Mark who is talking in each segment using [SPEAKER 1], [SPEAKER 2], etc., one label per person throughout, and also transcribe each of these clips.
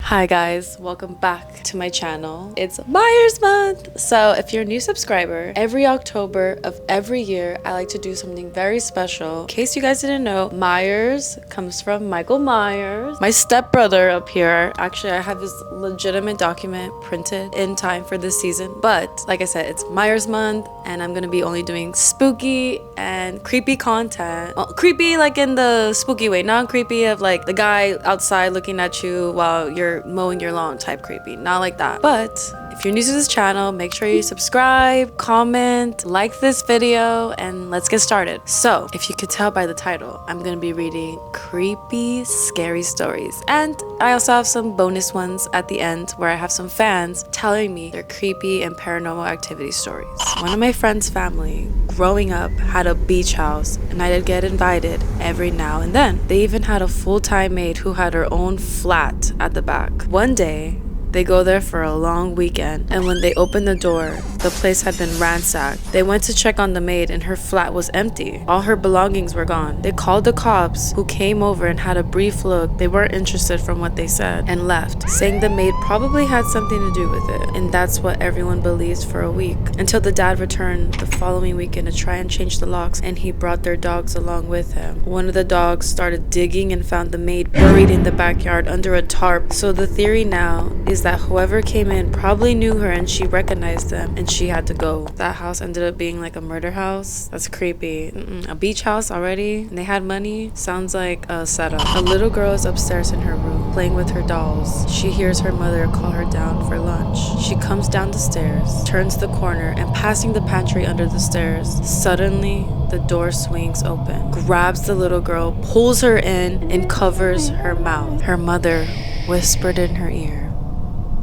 [SPEAKER 1] Hi guys, welcome back to my channel. It's Myers month. So if you're a new subscriber, every October of every year I like to do something very special. In case you guys didn't know, Myers comes from Michael Myers, my stepbrother up here. Actually, I have his legitimate document printed in time for this season, but like I said, it's Myers month and I'm gonna be only doing spooky and creepy content. Well, creepy like in the spooky way, not creepy of like the guy outside looking at you while you're mowing your lawn type creepy, not like that. But if you're new to this channel, make sure you subscribe, comment, like this video, and let's get started. So if you could tell by the title, I'm gonna be reading creepy, scary stories, and I also have some bonus ones at the end where I have some fans telling me their creepy and paranormal activity stories. One of my friend's family growing up had a beach house, and I did get invited every now and then. They even had a full-time maid who had her own flat at the back. One day, they go there for a long weekend, and when they opened the door, the place had been ransacked. They went to check on the maid and her flat was empty. All her belongings were gone. They called the cops, who came over and had a brief look. They weren't interested from what they said and left, saying the maid probably had something to do with it. And that's what everyone believed for a week, until the dad returned the following weekend to try and change the locks, and he brought their dogs along with him. One of the dogs started digging and found the maid buried in the backyard under a tarp. So the theory now is that whoever came in probably knew her and she recognized them and she had to go. That house ended up being like a murder house. That's creepy. A beach house already, and they had money. Sounds like a setup. A little girl is upstairs in her room playing with her dolls. She hears her mother call her down for lunch. She comes down the stairs, turns the corner, and passing the pantry under the stairs, suddenly the door swings open, grabs the little girl, pulls her in, and covers her mouth. Her mother whispered in her ear,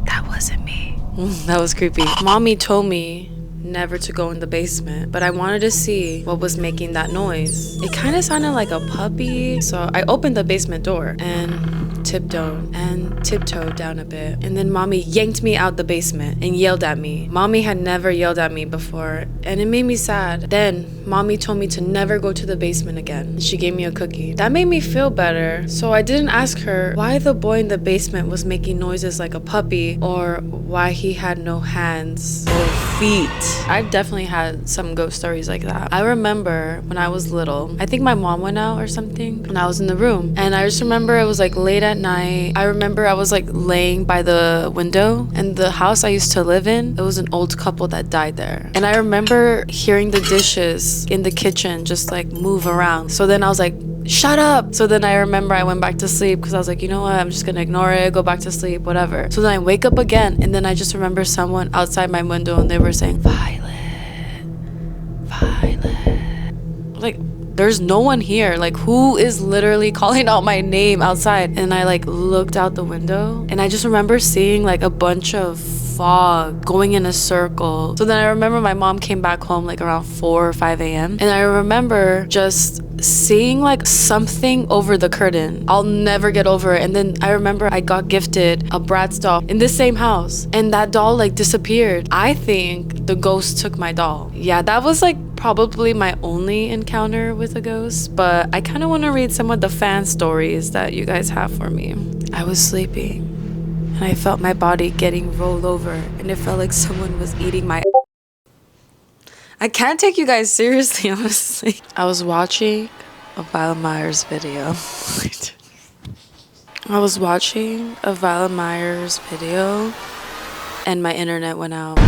[SPEAKER 1] "That wasn't me." That was creepy. Mommy told me never to go in the basement, but I wanted to see what was making that noise. It kind of sounded like a puppy, so I opened the basement door and tiptoed down a bit, and then mommy yanked me out the basement and yelled at me. Mommy had never yelled at me before, and it made me sad. Then mommy told me to never go to the basement again. She gave me a cookie. That made me feel better, so I didn't ask her why the boy in the basement was making noises like a puppy, or why he had no hands or feet. I've definitely had some ghost stories like that. I remember when I was little, I think my mom went out or something, and I was in the room, and I just remember it was like late at night. I remember I was like laying by the window, and the house I used to live in, it was an old couple that died there. And I remember hearing the dishes in the kitchen just like move around. So then I was like, shut up. So then I remember I went back to sleep because I was like, you know what, I'm just gonna ignore it, go back to sleep, whatever. So then I wake up again, and then I just remember someone outside my window, and they were saying, Violet. Like, there's no one here. Like, who is literally calling out my name outside? And I like looked out the window, and I just remember seeing like a bunch of fog going in a circle. So then I remember my mom came back home like around 4 or 5 a.m. and I remember just seeing like something over the curtain. I'll never get over it. And then I remember I got gifted a Bratz doll in this same house, and that doll like disappeared. I think the ghost took my doll. Yeah, that was like probably my only encounter with a ghost, but I kind of want to read some of the fan stories that you guys have for me. I was sleeping, and I felt my body getting rolled over, and it felt like someone was eating my... I can't take you guys seriously, honestly. I was watching a Violet Myers video. I was watching a Violet Myers video, and my internet went out.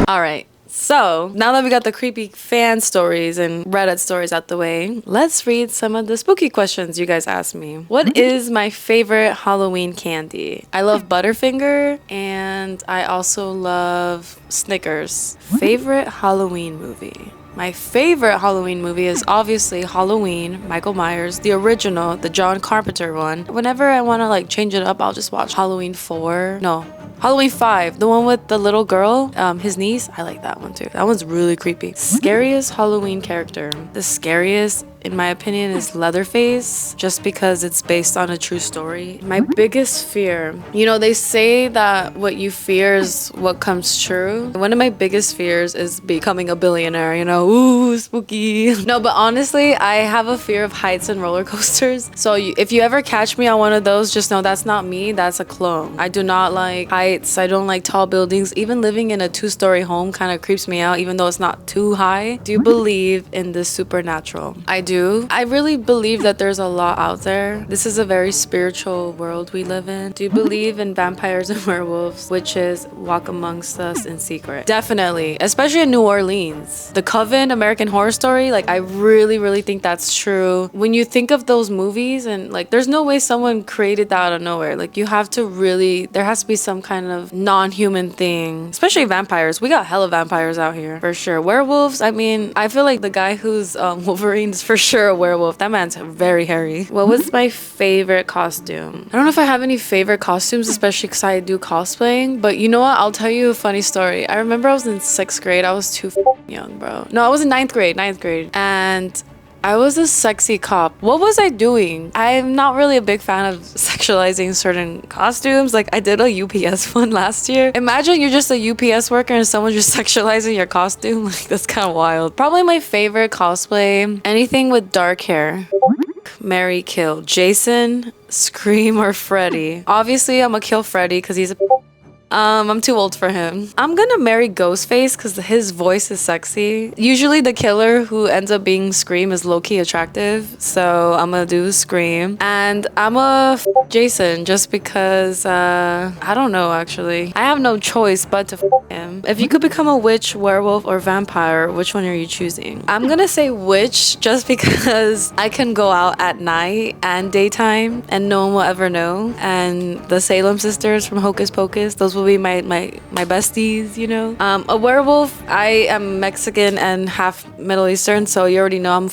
[SPEAKER 1] Alright. So, now that we got the creepy fan stories and Reddit stories out the way, let's read some of the spooky questions you guys asked me. What is my favorite Halloween candy? I love Butterfinger, and I also love Snickers. Favorite Halloween movie? My favorite Halloween movie is obviously Halloween, Michael Myers, the original, the John Carpenter one. Whenever I want to like change it up, I'll just watch Halloween 4. No, Halloween 5, the one with the little girl, his niece. I like that one too. That one's really creepy. Scariest Halloween character. The scariest, in my opinion, is Leatherface, just because it's based on a true story. My biggest fear, you know, they say that what you fear is what comes true. One of my biggest fears is becoming a billionaire, you know, ooh, spooky. No, but honestly, I have a fear of heights and roller coasters. So if you ever catch me on one of those, just know that's not me, that's a clone. I do not like heights, I don't like tall buildings. Even living in a 2-story home kind of creeps me out, even though it's not too high. Do you believe in the supernatural? I do. I really believe that there's a lot out there. This is a very spiritual world we live in. Do you believe in vampires and werewolves? Witches walk amongst us in secret? Definitely, especially in New Orleans. The Coven, American Horror Story, like I really think that's true. When you think of those movies, and like there's no way someone created that out of nowhere. Like you have to really, there has to be some kind of non-human thing, especially vampires. We got hella vampires out here for sure. Werewolves, I mean, I feel like the guy who's Wolverine is for sure a werewolf. That man's very hairy. What was my favorite costume? I don't know if I have any favorite costumes, especially because I do cosplaying, but you know what? I'll tell you a funny story. I remember I was in 6th grade. I was too young, bro. No, I was in 9th grade. And I was a sexy cop. What was I doing? I'm not really a big fan of sexualizing certain costumes. Like I did a UPS one last year. Imagine you're just a UPS worker and someone's just sexualizing your costume. Like that's kind of wild. Probably my favorite cosplay, anything with dark hair. Marry, kill. Jason, Scream, or Freddy. Obviously, I'm gonna kill Freddy because he's a I'm too old for him. I'm gonna marry Ghostface because his voice is sexy. Usually the killer who ends up being Scream is low-key attractive, so I'm gonna do Scream. And I'm a Jason just because, I don't know actually. I have no choice but to him. If you could become a witch, werewolf, or vampire, which one are you choosing? I'm gonna say witch just because I can go out at night and daytime and no one will ever know. And the Salem sisters from Hocus Pocus, those will be my besties, you know. A werewolf, I am Mexican and half Middle Eastern, so you already know I'm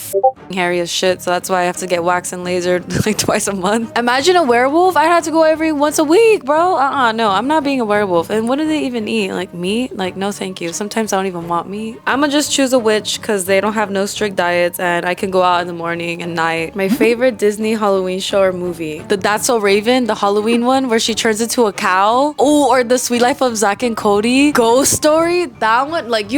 [SPEAKER 1] hairy as shit, so that's why I have to get waxed and lasered like twice a month. Imagine a werewolf, I'd have to go every once a week, bro. No, I'm not being a werewolf. And what do they even eat? Like meat? Like no thank you. Sometimes I don't even want meat. I'ma just choose a witch because they don't have no strict diets and I can go out in the morning and night. My favorite Disney Halloween show or movie, the That's So Raven, the Halloween one where she turns into a cow. Oh, or The Sweet Life of Zack and Cody, Ghost Story. That one, like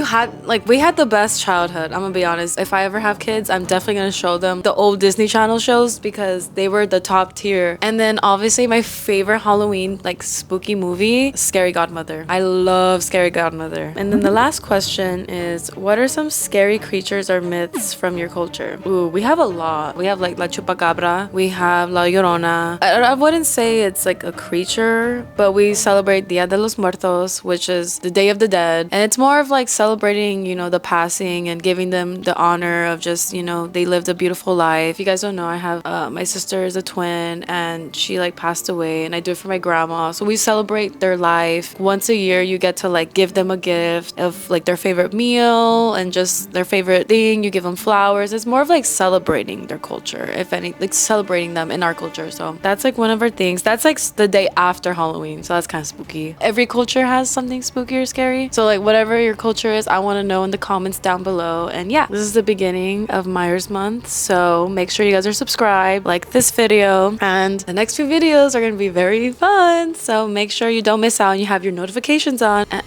[SPEAKER 1] we had the best childhood. I'm gonna be honest. If I ever have kids, I'm definitely gonna show them the old Disney Channel shows because they were the top tier. And then obviously my favorite Halloween like spooky movie, Scary Godmother. I love Scary Godmother. And then the last question is, what are some scary creatures or myths from your culture? Ooh, we have a lot. We have like La Chupacabra, we have La Llorona. I wouldn't say it's like a creature, but we celebrate Dia de los Muertos, which is the Day of the Dead, and it's more of like celebrating, you know, the passing and giving them the honor of just, you know, they lived a beautiful life. If you guys don't know, I have my sister is a twin and she like passed away, and I do it for my grandma, so we celebrate their life. Once a year you get to like give them a gift of like their favorite meal and just their favorite thing. You give them flowers. It's more of like celebrating their culture, if any, like celebrating them in our culture. So that's like one of our things. That's like the day after Halloween, so that's kind of spooky. Every culture has something spooky or scary, so like whatever your culture is, I want to know in the comments down below. And yeah, this is the beginning of Myers month, so make sure you guys are subscribed, like this video, and the next few videos are going to be very fun, so make sure you don't miss out and you have your notifications on. And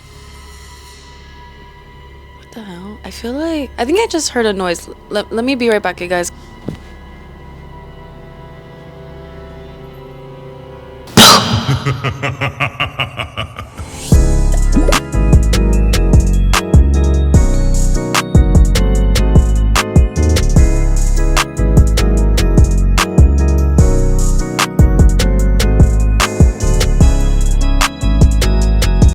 [SPEAKER 1] what the hell? I think I just heard a noise. Let me be right back, you guys.